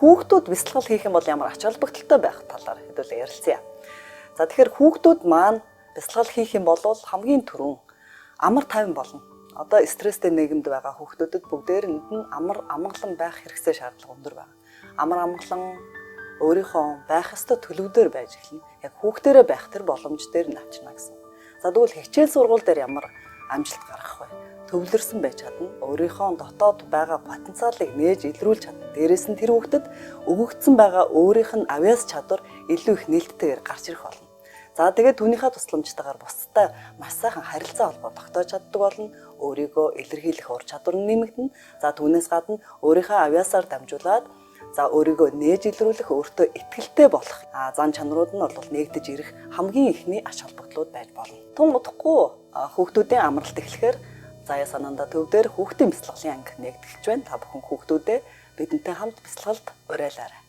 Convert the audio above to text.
Хүүхдүүд бясалгал хийх юм бол ямар ач холбогдолтой байх талаар хэдүүлээ ярилцъя. За тэгэхээр хүүхдүүд маань бясалгал хийх юм бол хамгийн түрүүн амар тайван болно. Одоо стресстэй нийгэмд байгаа хүүхдүүдэд бүгдээрэнд нь амар амгалан байх хэрэгцээ шаардлага өндөр байна. Амар амгалан өөрийнхөө байх ёстой төлөвдөр байж эхэлнэ. Яг хүүхдээрээ байх тэр боломж дээр нь авчирна гэсэн. За тэгвэл хичээл сургууль дээр ямар амжилт гаргах вэ? Төвлөрсөн байж чадна. Өөрийнхөө дотоод байгаа потенциалыг нээж илрүүлж чадна. Дээрээс нь тэр хүүхдэд өгөгдсөн байгаа өөрийнх нь авяас чадвар илүү их нээлттэйгээр гарч ирэх болно. За тэгээд түүнийхээ тусламжтайгаар бусдтай маш сайхан харилцаа холбоо тогтоож чаддаг болно. Өөрийгөө илэрхийлэх ур чадвар нь нэмэгдэнэ. За түүнээс гадна өөрийнхөө авяасаар дамжуулаад өөрийгөө нээж илрүүлэх, өөртөө итгэлтэй болох зан чанарууд нь бол нэгдэж ирэх хамгийн ихний ач холбогдлууд байж болно. Тун удахгүй хүүхдүүдийн амралт эхлэхээр заяа санаандаа төв дээр хүүхдийн бясалгалын анги нэгтгэж байна. Та бүхэн хүүхдүүдээ бидэнтэй хамт бясалгалд уриалаарай.